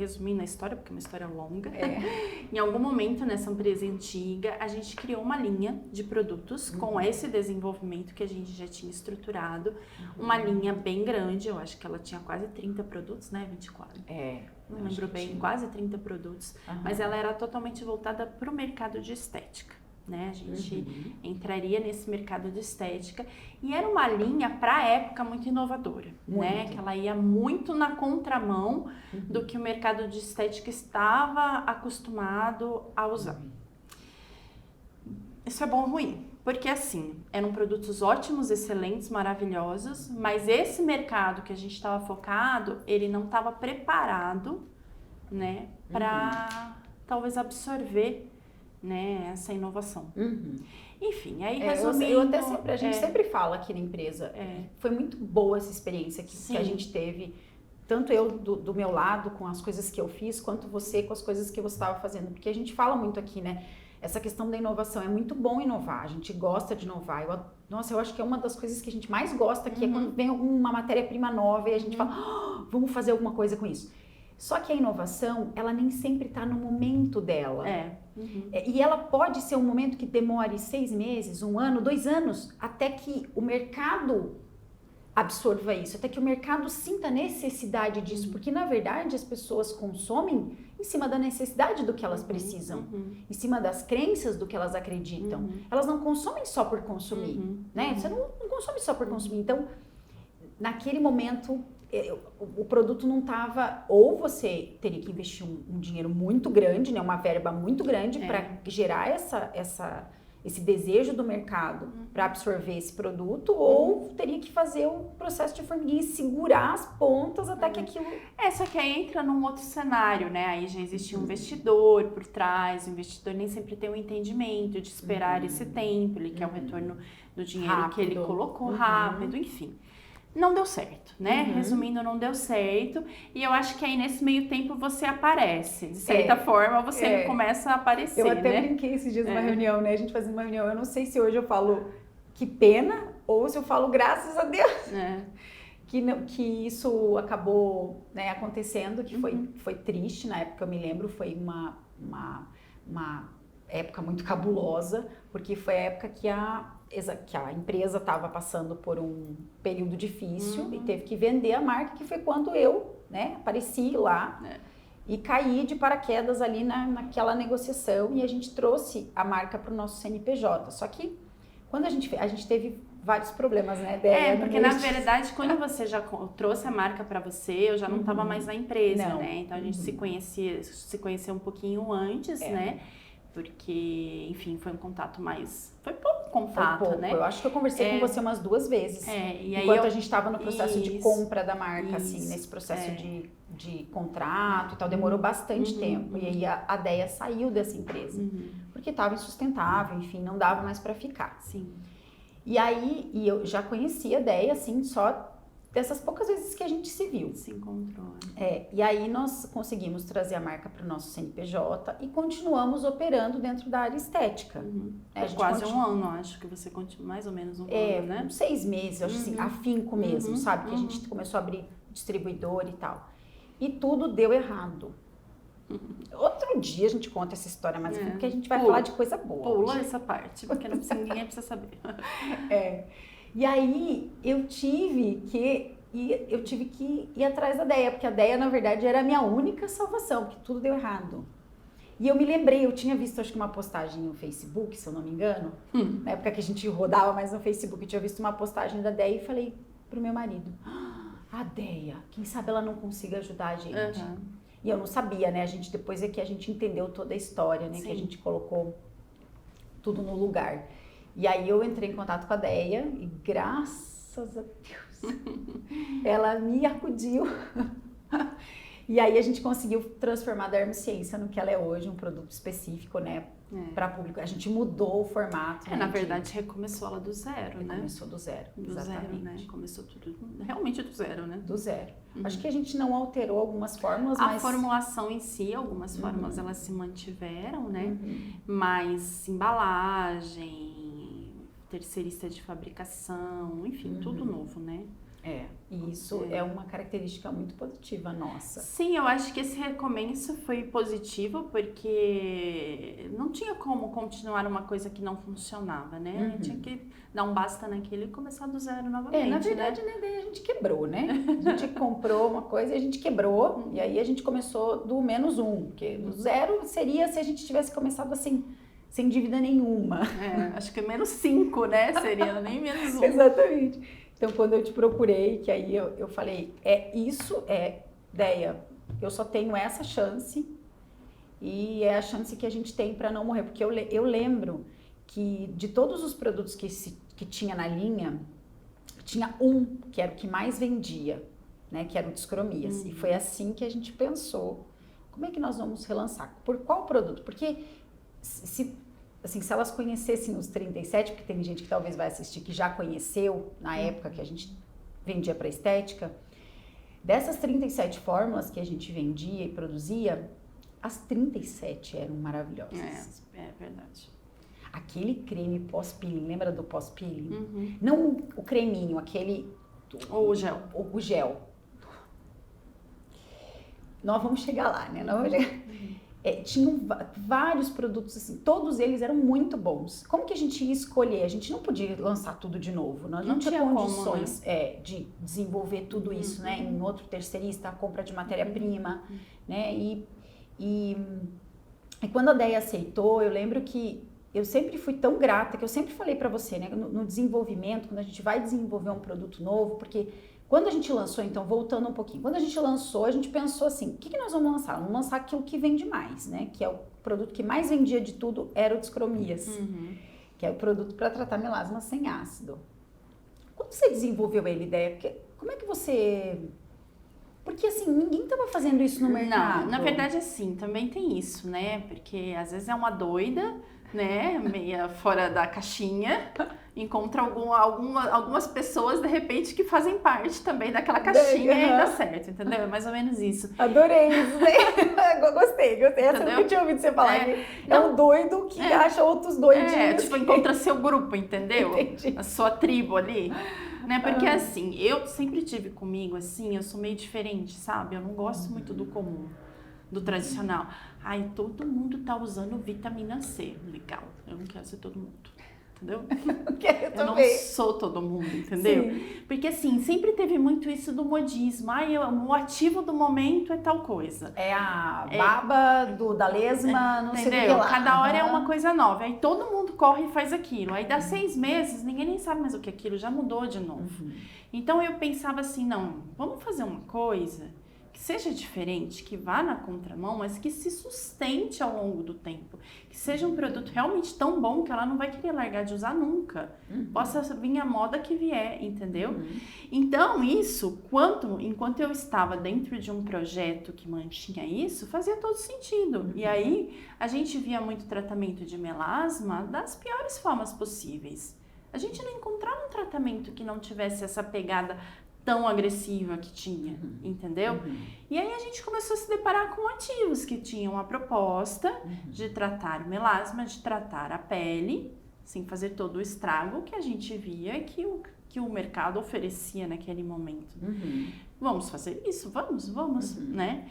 resumindo a história, porque é uma história longa. É. Em algum momento, nessa empresa antiga, a gente criou uma linha de produtos com esse desenvolvimento que a gente já tinha estruturado. Uma linha bem grande, eu acho que ela tinha quase 30 produtos, né? 24. Não lembro bem, quase 30 produtos. Mas ela era totalmente voltada para o mercado de estética. Né? A gente entraria nesse mercado de estética e era uma linha para a época muito inovadora, né? Que ela ia muito na contramão do que o mercado de estética estava acostumado a usar. Isso é bom ou ruim? Porque assim, eram produtos ótimos, excelentes, maravilhosos, mas esse mercado que a gente estava focado, ele não estava preparado, né, para talvez absorver, né, essa inovação. Enfim, aí resumindo... A gente sempre fala aqui na empresa, foi muito boa essa experiência que a gente teve, tanto eu do meu lado, com as coisas que eu fiz, quanto você com as coisas que você estava fazendo, porque a gente fala muito aqui, né, essa questão da inovação, é muito bom inovar, a gente gosta de inovar, eu acho que é uma das coisas que a gente mais gosta aqui, é quando vem uma matéria-prima nova e a gente fala, vamos fazer alguma coisa com isso. Só que a inovação, ela nem sempre está no momento dela. E ela pode ser um momento que demore 6 meses, 1 ano, 2 anos, até que o mercado absorva isso, até que o mercado sinta a necessidade disso, porque na verdade as pessoas consomem em cima da necessidade do que elas precisam, em cima das crenças do que elas acreditam. Elas não consomem só por consumir, né? Você não consome só por consumir. Então, naquele momento, o produto não estava, ou você teria que investir um dinheiro muito grande, né, uma verba muito grande para gerar esse desejo do mercado para absorver esse produto, ou teria que fazer um processo de formiguinha e segurar as pontas até que aquilo... Só que aí entra num outro cenário, né? Aí já existe um investidor por trás, o investidor nem sempre tem um entendimento de esperar esse tempo, ele quer o retorno do dinheiro rápido, que ele colocou rápido, enfim. Não deu certo, né? Resumindo, não deu certo. E eu acho que aí nesse meio tempo você aparece. De certa forma, você começa a aparecer, Eu até brinquei esses dias numa reunião, né? A gente fazia uma reunião. Eu não sei se hoje eu falo que pena ou se eu falo graças a Deus. Que isso acabou, né, acontecendo, que foi triste na época, eu me lembro. Foi uma época muito cabulosa, porque foi a época que a empresa estava passando por um período difícil e teve que vender a marca, que foi quando eu, né, apareci lá e caí de paraquedas ali naquela negociação, e a gente trouxe a marca para o nosso CNPJ. Só que quando a gente teve vários problemas, né, porque na verdade, quando você já trouxe a marca para você, eu já não estava mais na empresa, né? Então a gente se conheceu um pouquinho antes, né? Porque, enfim, foi um contato mais... Foi pouco contato, né? Eu acho que eu conversei com você umas 2 vezes. E enquanto aí a gente estava no processo de compra da marca, assim, nesse processo de contrato e tal, demorou bastante tempo. E aí a Deia saiu dessa empresa, porque estava insustentável, enfim, não dava mais para ficar. E aí, eu já conhecia a Deia, assim, só dessas poucas vezes que a gente se viu. Se encontrou. E aí nós conseguimos trazer a marca para o nosso CNPJ e continuamos operando dentro da área estética. Quase um ano, acho que você continua, mais ou menos um ano, né? 6 meses, acho assim, afinco mesmo, sabe? Que a gente começou a abrir distribuidor e tal. E tudo deu errado. Outro dia a gente conta essa história, mas porque a gente vai falar de coisa boa. Pula essa parte, porque ninguém precisa saber. E aí eu tive que ir atrás da Deia, porque a Deia, na verdade, era a minha única salvação, porque tudo deu errado. E eu me lembrei, eu tinha visto, acho que uma postagem no Facebook, se eu não me engano, na época que a gente rodava mais no Facebook, eu tinha visto uma postagem da Deia e falei pro meu marido, a Deia, quem sabe ela não consiga ajudar a gente. E eu não sabia, né? Depois é que a gente entendeu toda a história, né? Que a gente colocou tudo no lugar. E aí eu entrei em contato com a Deia e graças a Deus ela me acudiu. E aí a gente conseguiu transformar a Dermiciência no que ela é hoje, um produto específico, né, para público. A gente mudou o formato. Na verdade, recomeçou ela do zero, né? Começou do zero, exatamente. Zero, né? Começou tudo realmente do zero, né? Do zero. Acho que a gente não alterou algumas fórmulas, mas... A formulação em si, algumas fórmulas, elas se mantiveram, né? Mas embalagem, terceirista de fabricação, enfim, tudo novo, né? E isso é uma característica muito positiva nossa. Sim, eu acho que esse recomeço foi positivo, porque não tinha como continuar uma coisa que não funcionava, né? Tinha que dar um basta naquilo e começar do zero novamente. Na verdade, né? Daí a gente quebrou, né? A gente comprou uma coisa e a gente quebrou, e aí a gente começou do -1, porque do zero seria se a gente tivesse começado assim, sem dívida nenhuma. Acho que -5, né? Seria nem -1. Exatamente. Então, quando eu te procurei, que aí eu falei, Deia, eu só tenho essa chance e é a chance que a gente tem para não morrer. Porque eu lembro que de todos os produtos que tinha na linha, tinha um que era o que mais vendia, né? Que era o Discromias. E foi assim que a gente pensou, como é que nós vamos relançar? Por qual produto? Porque se elas conhecessem os 37, porque tem gente que talvez vai assistir que já conheceu na época que a gente vendia para estética, dessas 37 fórmulas que a gente vendia e produzia, as 37 eram maravilhosas. É verdade. Aquele creme pós-peeling, lembra do pós-peeling? Não o creminho, aquele... O gel. O gel. Nós vamos chegar lá, né? Tinham vários produtos assim, todos eles eram muito bons. Como que a gente ia escolher? A gente não podia lançar tudo de novo, nós não tinha condições de desenvolver tudo isso, né? Em outro terceirista, a compra de matéria-prima, né? E quando a Deia aceitou, eu lembro que eu sempre fui tão grata, que eu sempre falei pra você, né? No desenvolvimento, quando a gente vai desenvolver um produto novo, porque quando a gente lançou, então, voltando um pouquinho, quando a gente lançou, a gente pensou assim, o que nós vamos lançar? Vamos lançar aquilo que vende mais, né? Que é o produto que mais vendia de tudo, era o Discromias, que é o produto para tratar melasma sem ácido. Quando você desenvolveu ele, Deia, como é que você... Porque assim, ninguém estava fazendo isso no mercado. Não, na verdade assim, também tem isso, né? Porque às vezes é uma doida, né? Meia fora da caixinha, encontra algumas pessoas de repente que fazem parte também daquela caixinha e dá certo, entendeu? É mais ou menos isso. Adorei isso, né? Gostei. Essa eu nunca tinha ouvido você falar. É um doido que acha outros doidinhos. Tipo, encontra seu grupo, entendeu? Entendi. A sua tribo ali. Né? Porque assim, eu sempre tive comigo assim, eu sou meio diferente, sabe? Eu não gosto muito do comum, do tradicional. Ai, todo mundo tá usando vitamina C. Legal, eu não quero ser todo mundo. Entendeu? Eu não sou todo mundo, entendeu? Sim. Porque assim, sempre teve muito isso do modismo. Ai, o ativo do momento é tal coisa. É a baba da lesma, não sei o que lá. Cada hora é uma coisa nova. Aí todo mundo corre e faz aquilo. Aí dá 6 meses, ninguém nem sabe mais o que é aquilo, já mudou de novo. Então eu pensava assim, não, vamos fazer uma coisa que seja diferente, que vá na contramão, mas que se sustente ao longo do tempo. Que seja um produto realmente tão bom que ela não vai querer largar de usar nunca. Possa vir a moda que vier, entendeu? Então, isso, enquanto eu estava dentro de um projeto que mantinha isso, fazia todo sentido. E aí, a gente via muito tratamento de melasma das piores formas possíveis. A gente não encontrava um tratamento que não tivesse essa pegada tão agressiva que tinha, entendeu? E aí a gente começou a se deparar com ativos que tinham a proposta de tratar o melasma, de tratar a pele, sem fazer todo o estrago que a gente via que o mercado oferecia naquele momento. Vamos fazer isso? Vamos, né?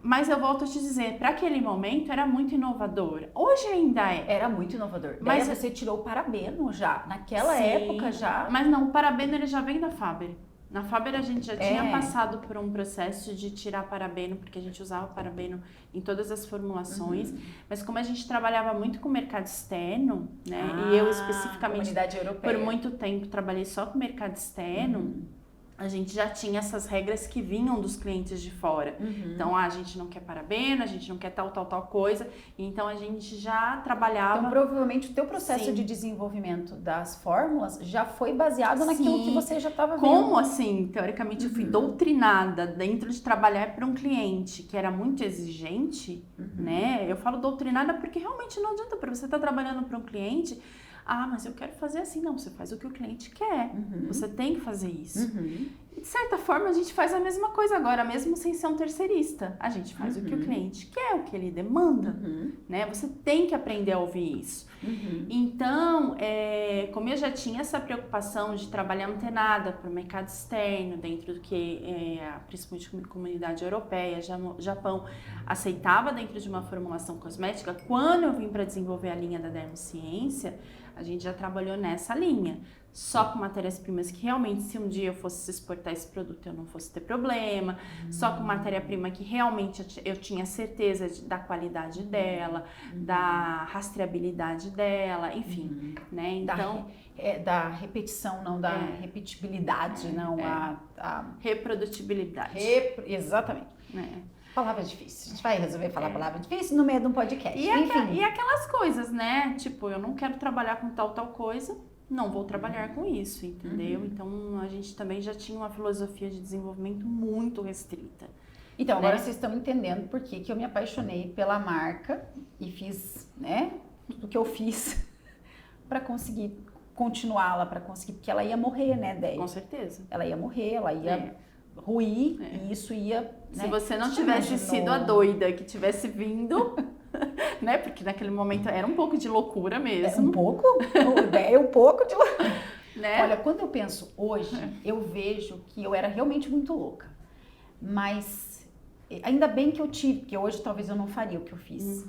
Mas eu volto a te dizer, para aquele momento era muito inovador. Hoje ainda é. Era muito inovador. Mas você tirou o parabeno já, naquela época já. Mas não, o parabeno ele já vem da Faber. Na Faber a gente já tinha passado por um processo de tirar parabeno, porque a gente usava parabeno em todas as formulações, mas como a gente trabalhava muito com o mercado externo, né, e eu especificamente, por muito tempo, trabalhei só com o mercado externo, a gente já tinha essas regras que vinham dos clientes de fora. Então, a gente não quer parabeno, a gente não quer tal coisa. Então, a gente já trabalhava... Então, provavelmente, o teu processo de desenvolvimento das fórmulas já foi baseado naquilo que você já estava vendo. Como, assim, teoricamente, eu fui doutrinada dentro de trabalhar para um cliente que era muito exigente, né? Eu falo doutrinada porque realmente não adianta, para você estar trabalhando para um cliente... Ah, mas eu quero fazer assim. Não, você faz o que o cliente quer. Você tem que fazer isso. De certa forma, a gente faz a mesma coisa agora, mesmo sem ser um terceirista. A gente faz o que o cliente quer, o que ele demanda, né? Você tem que aprender a ouvir isso. Então, como eu já tinha essa preocupação de trabalhar antenada para o mercado externo, dentro do que principalmente a comunidade europeia, Japão, aceitava dentro de uma formulação cosmética, quando eu vim para desenvolver a linha da Dermociência, a gente já trabalhou nessa linha. Só com matérias-primas que realmente, se um dia eu fosse exportar esse produto, eu não fosse ter problema. Só com matéria-prima que realmente eu tinha certeza da qualidade dela, da rastreabilidade dela, enfim, né? Então, da repetição, não da repetibilidade, não a reprodutibilidade. Exatamente. Palavra difícil. A gente vai resolver falar palavra difícil no meio de um podcast. E aquelas coisas, né? Tipo, eu não quero trabalhar com tal coisa. Não vou trabalhar com isso, entendeu? Então, a gente também já tinha uma filosofia de desenvolvimento muito restrita. Então, agora vocês estão entendendo por que eu me apaixonei pela marca e fiz, né, tudo que eu fiz para conseguir continuá-la, porque ela ia morrer, né, Déia? Com certeza. Ela ia morrer, ela ia ruir e isso ia... Né? Se você não tivesse sido a doida que tivesse vindo... né? Porque naquele momento era um pouco de loucura mesmo. Um pouco? Um pouco de loucura. Né? Olha, quando eu penso hoje, eu vejo que eu era realmente muito louca. Mas ainda bem que eu tive, porque hoje talvez eu não faria o que eu fiz.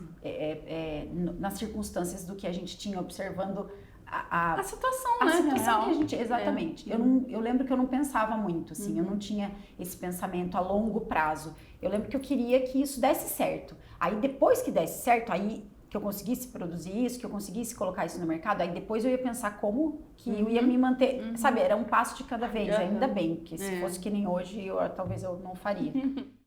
Nas circunstâncias do que a gente tinha observando a situação, né? A situação que a gente... Exatamente. Eu lembro que eu não pensava muito, assim. Eu não tinha esse pensamento a longo prazo. Eu lembro que eu queria que isso desse certo. Aí depois que desse certo, aí que eu conseguisse produzir isso, que eu conseguisse colocar isso no mercado, aí depois eu ia pensar como que eu ia me manter, sabe? Era um passo de cada vez, ainda bem, porque se fosse que nem hoje, talvez eu não faria.